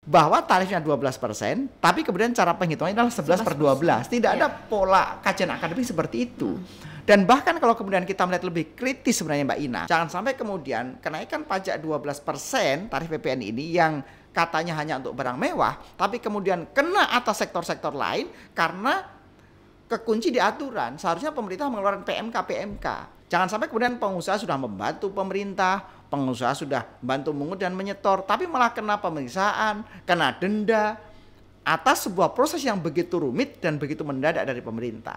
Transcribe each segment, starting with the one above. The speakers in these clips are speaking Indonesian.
bahwa tarifnya 12%, tapi kemudian cara penghitungannya adalah 11/12. Tidak ada pola kajian akademik seperti itu. Dan bahkan kalau kemudian kita melihat lebih kritis sebenarnya Mbak Ina, jangan sampai kemudian kenaikan pajak 12% tarif PPN ini yang katanya hanya untuk barang mewah, tapi kemudian kena atas sektor-sektor lain karena kekunci di aturan. Seharusnya pemerintah mengeluarkan PMK. Jangan sampai kemudian pengusaha sudah membantu pemerintah, pengusaha sudah bantu mengut dan menyetor, tapi malah kena pemeriksaan, kena denda atas sebuah proses yang begitu rumit dan begitu mendadak dari pemerintah.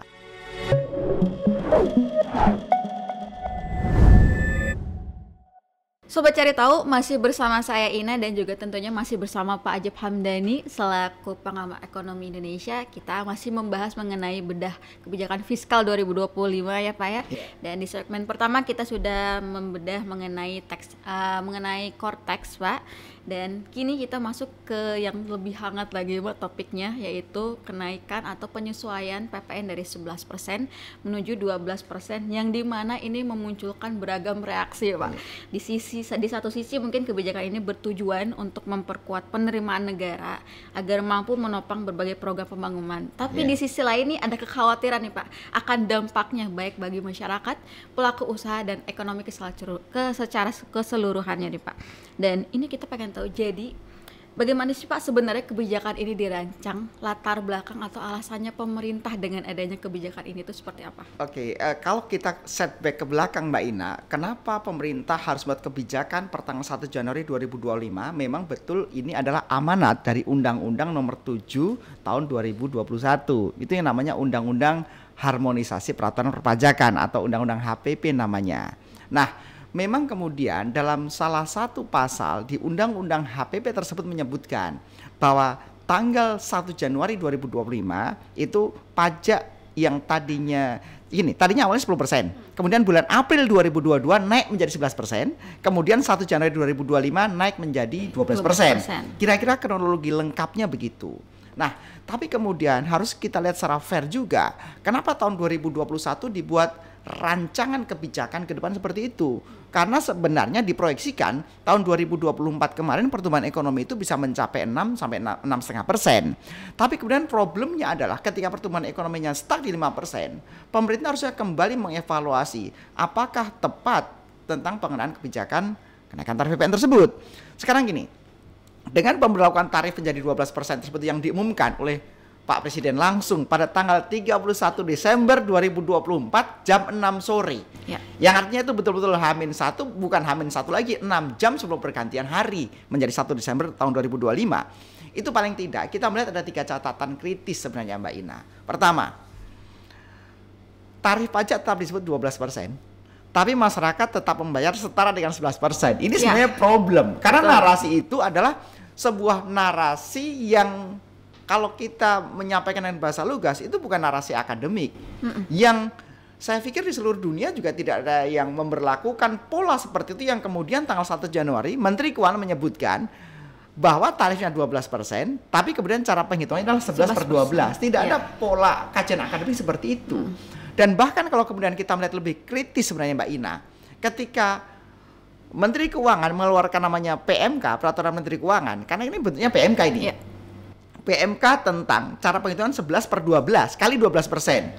Sobat Cari Tahu, masih bersama saya Ina dan juga tentunya masih bersama Pak Ajib Hamdani selaku pengamat ekonomi Indonesia. Kita masih membahas mengenai bedah kebijakan fiskal 2025 ya Pak ya. Dan di segmen pertama kita sudah membedah mengenai mengenai core tax Pak. Dan kini kita masuk ke yang lebih hangat lagi Pak topiknya, yaitu kenaikan atau penyesuaian PPN dari 11% menuju 12%, yang dimana ini memunculkan beragam reaksi Pak. Di satu sisi mungkin kebijakan ini bertujuan untuk memperkuat penerimaan negara agar mampu menopang berbagai program pembangunan. Tapi di sisi lain nih ada kekhawatiran nih Pak akan dampaknya baik bagi masyarakat, pelaku usaha dan ekonomi secara keseluruhannya nih Pak. Dan ini kita pengen tahu, jadi bagaimana sih Pak sebenarnya kebijakan ini dirancang, latar belakang atau alasannya pemerintah dengan adanya kebijakan ini itu seperti apa? Oke, kalau kita setback ke belakang Mbak Ina, kenapa pemerintah harus buat kebijakan per tanggal 1 Januari 2025? Memang betul ini adalah amanat dari Undang-Undang Nomor 7 Tahun 2021. Itu yang namanya Undang-Undang Harmonisasi Peraturan Perpajakan atau Undang-Undang HPP namanya. Nah, memang kemudian dalam salah satu pasal di Undang-Undang HPP tersebut menyebutkan bahwa tanggal 1 Januari 2025 itu pajak yang tadinya awalnya 10%, kemudian bulan April 2022 naik menjadi 11%, kemudian 1 Januari 2025 naik menjadi 12%. Kira-kira kronologi lengkapnya begitu. Nah, tapi kemudian harus kita lihat secara fair juga. Kenapa tahun 2021 dibuat rancangan kebijakan ke depan seperti itu? Karena sebenarnya diproyeksikan tahun 2024 kemarin pertumbuhan ekonomi itu bisa mencapai 6 sampai 6,5%. Tapi kemudian problemnya adalah ketika pertumbuhan ekonominya stuck di 5%, pemerintah harusnya kembali mengevaluasi apakah tepat tentang pengenaan kebijakan kenaikan tarif PPN tersebut. Sekarang gini, dengan pemberlakuan tarif menjadi 12% seperti yang diumumkan oleh Pak Presiden langsung pada tanggal 31 Desember 2024 jam 6 sore. Yang artinya itu betul-betul H-1, bukan H-1 lagi, 6 jam sebelum pergantian hari menjadi 1 Desember tahun 2025. Itu paling tidak kita melihat ada 3 catatan kritis sebenarnya Mbak Ina. Pertama, tarif pajak tetap disebut 12%. Tapi masyarakat tetap membayar setara dengan 11%. Ini sebenarnya problem. Karena narasi itu adalah sebuah narasi yang kalau kita menyampaikan dengan bahasa lugas itu bukan narasi akademik. Yang saya pikir di seluruh dunia juga tidak ada yang memberlakukan pola seperti itu, yang kemudian tanggal 1 Januari Menteri Keuangan menyebutkan bahwa tarifnya 12%, tapi kemudian cara penghitungannya adalah 11/12. Tidak ada pola kajian akademik seperti itu. Dan bahkan kalau kemudian kita melihat lebih kritis sebenarnya Mbak Ina, ketika Menteri Keuangan mengeluarkan namanya PMK, Peraturan Menteri Keuangan, karena ini bentuknya PMK ini. PMK tentang cara penghitungan 11/12 kali 12%.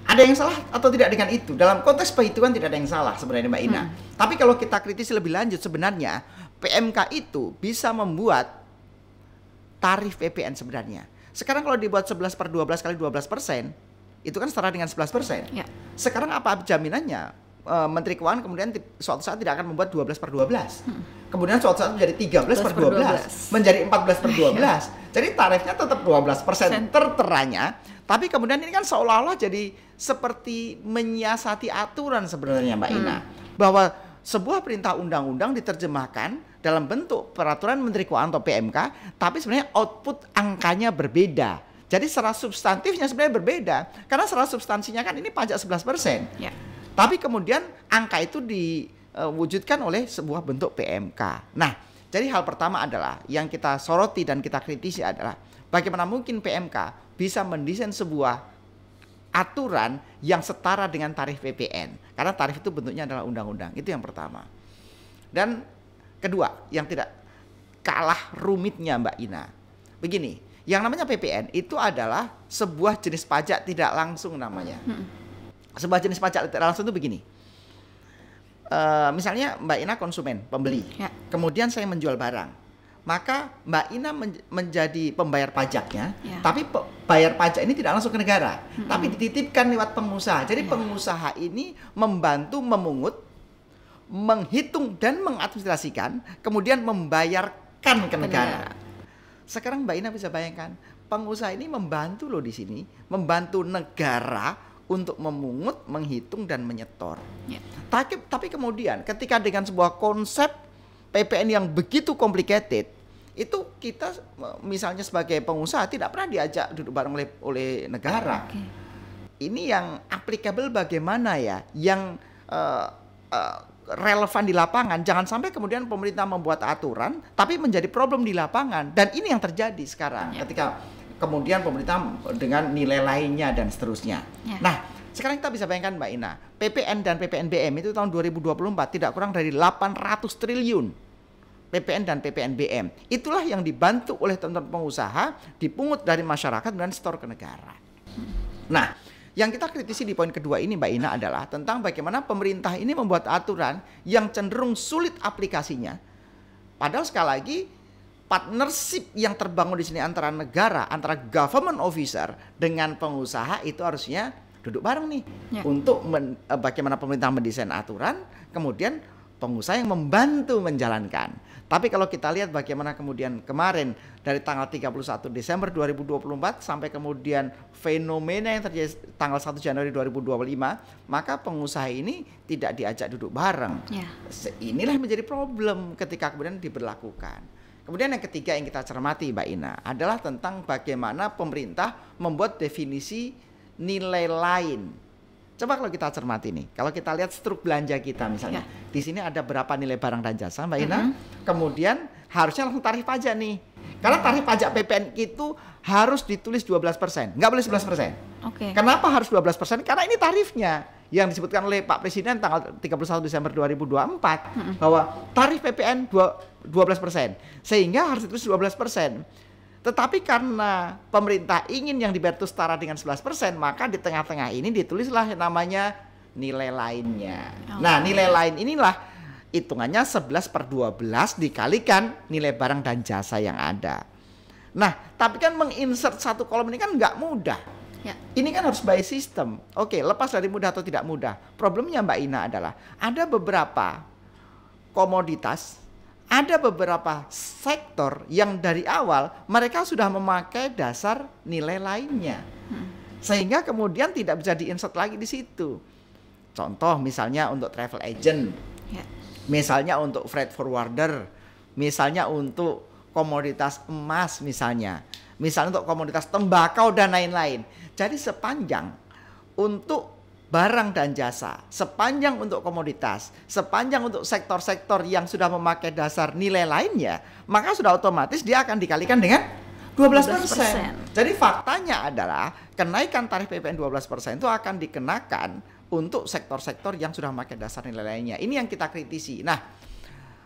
Ada yang salah atau tidak dengan itu? Dalam konteks perhitungan tidak ada yang salah sebenarnya Mbak Ina. Tapi kalau kita kritisi lebih lanjut, sebenarnya PMK itu bisa membuat tarif PPN sebenarnya. Sekarang kalau dibuat 11/12 kali 12%, itu kan setara dengan 11%. Sekarang apa jaminannya? Menteri Keuangan kemudian suatu saat tidak akan membuat 12/12. Kemudian suatu saat menjadi 13/12, menjadi 14/12. Jadi tarifnya tetap 12% terteranya, tapi kemudian ini kan seolah-olah jadi seperti menyiasati aturan sebenarnya Mbak Ina. Bahwa sebuah perintah undang-undang diterjemahkan dalam bentuk peraturan Menteri Keuangan atau PMK, tapi sebenarnya output angkanya berbeda. Jadi secara substantifnya sebenarnya berbeda, karena secara substansinya kan ini pajak 11%. Tapi kemudian angka itu diwujudkan oleh sebuah bentuk PMK. Nah, jadi hal pertama adalah yang kita soroti dan kita kritisi adalah bagaimana mungkin PMK bisa mendesain sebuah aturan yang setara dengan tarif PPN. Karena tarif itu bentuknya adalah undang-undang. Itu yang pertama. Dan kedua, yang tidak kalah rumitnya Mbak Ina, begini, yang namanya PPN itu adalah sebuah jenis pajak tidak langsung namanya. Sebuah jenis pajak tidak langsung itu begini. Misalnya Mbak Ina konsumen, pembeli. Kemudian saya menjual barang. Maka Mbak Ina menjadi pembayar pajaknya, tapi bayar pajak ini tidak langsung ke negara, tapi dititipkan lewat pengusaha. Jadi pengusaha ini membantu memungut, menghitung dan mengadministrasikan, kemudian membayarkan ke negara. Sekarang Mbak Ina bisa bayangkan, pengusaha ini membantu loh di sini, membantu negara untuk memungut, menghitung dan menyetor. Tapi kemudian ketika dengan sebuah konsep PPN yang begitu complicated, itu kita misalnya sebagai pengusaha tidak pernah diajak duduk bareng oleh negara. Ini yang applicable bagaimana ya, yang relevan di lapangan. Jangan sampai kemudian pemerintah membuat aturan tapi menjadi problem di lapangan. Dan ini yang terjadi sekarang ketika kemudian pemerintah dengan nilai lainnya dan seterusnya. Nah, sekarang kita bisa bayangkan Mbak Ina, PPN dan PPNBM itu tahun 2024 tidak kurang dari 800 triliun. PPN dan PPNBM. Itulah yang dibantu oleh teman-teman pengusaha, dipungut dari masyarakat dan setor ke negara. Nah, yang kita kritisi di poin kedua ini Mbak Ina adalah tentang bagaimana pemerintah ini membuat aturan yang cenderung sulit aplikasinya. Padahal sekali lagi partnership yang terbangun di sini antara negara, antara government officer dengan pengusaha itu harusnya duduk bareng nih untuk bagaimana pemerintah mendesain aturan, kemudian pengusaha yang membantu menjalankan. Tapi kalau kita lihat bagaimana kemudian kemarin dari tanggal 31 Desember 2024 sampai kemudian fenomena yang terjadi tanggal 1 Januari 2025, maka pengusaha ini tidak diajak duduk bareng. Inilah menjadi problem ketika kemudian diberlakukan. Kemudian yang ketiga yang kita cermati Mbak Ina adalah tentang bagaimana pemerintah membuat definisi nilai lain. Coba kalau kita cermati nih, kalau kita lihat struk belanja kita misalnya, di sini ada berapa nilai barang dan jasa Mbak Ina, kemudian harusnya langsung tarif pajak nih. Karena tarif pajak PPN itu harus ditulis 12%, nggak boleh 11%. Kenapa harus 12%? Karena ini tarifnya yang disebutkan oleh Pak Presiden tanggal 31 Desember 2024 bahwa tarif PPN 12%, sehingga harus ditulis 12%. Tetapi karena pemerintah ingin yang dibayar itu setara dengan 11%, maka di tengah-tengah ini ditulislah namanya nilai lainnya. Nah, nilai lain inilah hitungannya 11/12 dikalikan nilai barang dan jasa yang ada. Nah, tapi kan menginsert satu kolom ini kan nggak mudah. Ini kan harus by system. Oke, lepas dari mudah atau tidak mudah. Problemnya Mbak Ina adalah ada beberapa komoditas, ada beberapa sektor yang dari awal mereka sudah memakai dasar nilai lainnya, sehingga kemudian tidak bisa diinsert lagi di situ. Contoh misalnya untuk travel agent, misalnya untuk freight forwarder, misalnya untuk komoditas emas misalnya untuk komoditas tembakau dan lain-lain. Jadi sepanjang untuk barang dan jasa, sepanjang untuk komoditas, sepanjang untuk sektor-sektor yang sudah memakai dasar nilai lainnya, maka sudah otomatis dia akan dikalikan dengan 12%. Jadi faktanya adalah kenaikan tarif PPN 12% itu akan dikenakan untuk sektor-sektor yang sudah memakai dasar nilai lainnya. Ini yang kita kritisi. Nah,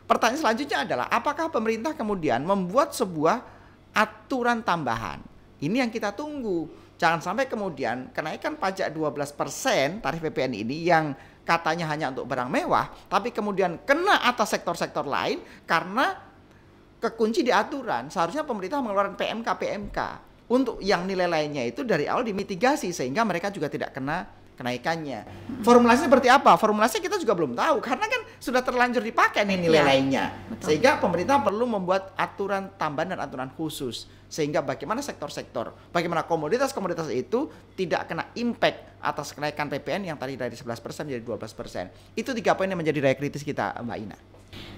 pertanyaan selanjutnya adalah apakah pemerintah kemudian membuat sebuah aturan tambahan? Ini yang kita tunggu. Jangan sampai kemudian kenaikan pajak 12% tarif PPN ini yang katanya hanya untuk barang mewah, tapi kemudian kena atas sektor-sektor lain karena kekunci di aturan. Seharusnya pemerintah mengeluarkan PMK untuk yang nilai lainnya itu dari awal dimitigasi sehingga mereka juga tidak kena kenaikannya. Formulasinya seperti apa? Formulasinya kita juga belum tahu karena kan sudah terlanjur dipakai nih nilai lainnya. Betul. Sehingga pemerintah perlu membuat aturan tambahan dan aturan khusus sehingga bagaimana sektor-sektor, bagaimana komoditas-komoditas itu tidak kena impact atas kenaikan PPN yang tadi dari 11% menjadi 12%. Itu 3 poin yang menjadi daya kritis kita, Mbak Ina.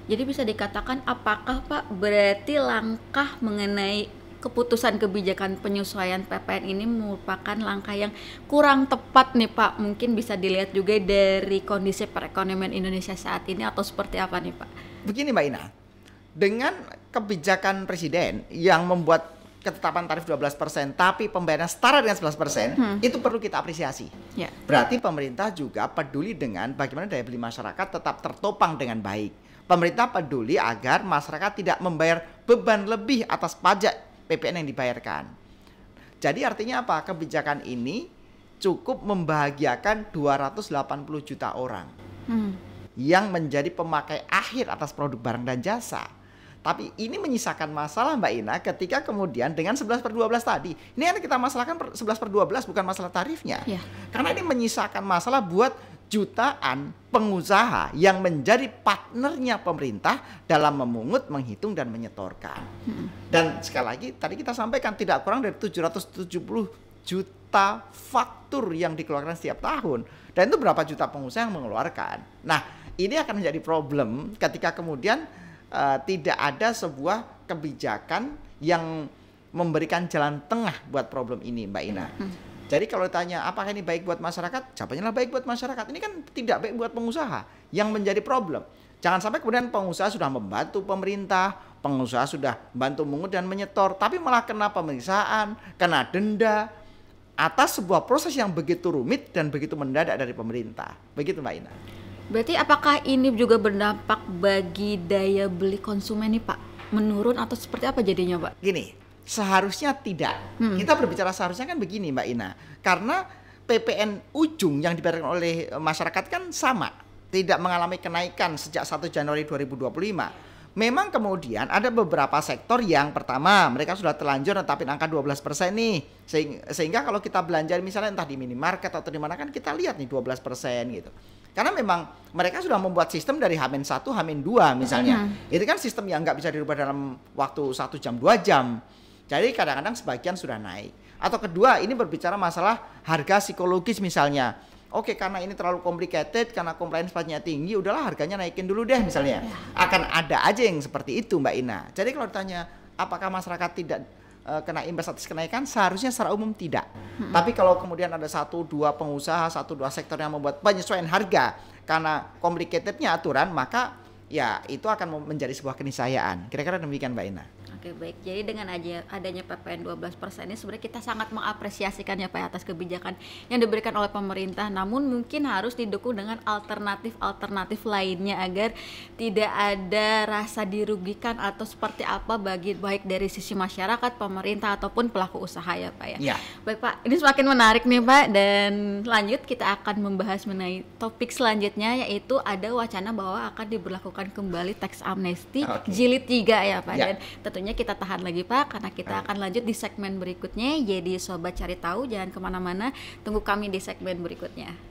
Jadi bisa dikatakan apakah Pak berarti langkah mengenai keputusan kebijakan penyesuaian PPN ini merupakan langkah yang kurang tepat nih Pak? Mungkin bisa dilihat juga dari kondisi perekonomian Indonesia saat ini atau seperti apa nih Pak? Begini Mbak Ina, dengan kebijakan Presiden yang membuat ketetapan tarif 12% tapi pembayaran setara dengan 11%, itu perlu kita apresiasi. Berarti pemerintah juga peduli dengan bagaimana daya beli masyarakat tetap tertopang dengan baik. Pemerintah peduli agar masyarakat tidak membayar beban lebih atas pajak PPN yang dibayarkan. Jadi artinya apa? Kebijakan ini cukup membahagiakan 280 juta orang yang menjadi pemakai akhir atas produk barang dan jasa. Tapi ini menyisakan masalah Mbak Ina ketika kemudian dengan 11/12 tadi. Ini yang kita masalahkan 11/12 bukan masalah tarifnya. Yeah. Karena ini menyisakan masalah buat jutaan pengusaha yang menjadi partnernya pemerintah dalam memungut, menghitung, dan menyetorkan. Dan sekali lagi tadi kita sampaikan tidak kurang dari 770 juta faktur yang dikeluarkan setiap tahun. Dan itu berapa juta pengusaha yang mengeluarkan. Nah, ini akan menjadi problem ketika kemudian tidak ada sebuah kebijakan yang memberikan jalan tengah buat problem ini, Mbak Ina. Jadi kalau ditanya apakah ini baik buat masyarakat, jawabannya lah baik buat masyarakat. Ini kan tidak baik buat pengusaha yang menjadi problem. Jangan sampai kemudian pengusaha sudah membantu pemerintah, pengusaha sudah membantu mengut dan menyetor, tapi malah kena pemeriksaan, kena denda atas sebuah proses yang begitu rumit dan begitu mendadak dari pemerintah. Begitu Mbak Ina. Berarti apakah ini juga berdampak bagi daya beli konsumen nih Pak? Menurun atau seperti apa jadinya Pak? Gini, seharusnya tidak. Kita berbicara seharusnya kan begini Mbak Ina. Karena PPN ujung yang dibayarkan oleh masyarakat kan sama. Tidak mengalami kenaikan sejak 1 Januari 2025. Memang kemudian ada beberapa sektor yang pertama mereka sudah terlanjur netapin angka 12% nih. Sehingga kalau kita belanja misalnya entah di minimarket atau di mana kan kita lihat nih 12% gitu. Karena memang mereka sudah membuat sistem dari H-1, H-2 misalnya. Itu kan sistem yang nggak bisa dirubah dalam waktu 1 jam, 2 jam. Jadi kadang-kadang sebagian sudah naik. Atau kedua, ini berbicara masalah harga psikologis misalnya. Oke, karena ini terlalu complicated, karena compliance pastinya tinggi, udahlah harganya naikin dulu deh misalnya. Akan ada aja yang seperti itu Mbak Ina. Jadi kalau ditanya apakah masyarakat tidak kena imbas atas kenaikan, seharusnya secara umum tidak. Tapi kalau kemudian ada 1-2 pengusaha, 1-2 sektor yang membuat penyesuaian harga karena complicatednya aturan, maka ya itu akan menjadi sebuah keniscayaan. Kira-kira demikian Mbak Ina. Oke baik, jadi dengan adanya PPN 12% ini sebenarnya kita sangat mengapresiasikan ya Pak atas kebijakan yang diberikan oleh pemerintah, namun mungkin harus didukung dengan alternatif lainnya agar tidak ada rasa dirugikan atau seperti apa baik dari sisi masyarakat, pemerintah ataupun pelaku usaha ya Pak ya. Baik Pak, ini semakin menarik nih Pak, dan lanjut kita akan membahas mengenai topik selanjutnya, yaitu ada wacana bahwa akan diberlakukan kembali tax amnesty jilid 3 ya Pak. Dan tentunya kita tahan lagi Pak, karena kita akan lanjut di segmen berikutnya. Jadi sobat cari tahu jangan kemana-mana, tunggu kami di segmen berikutnya.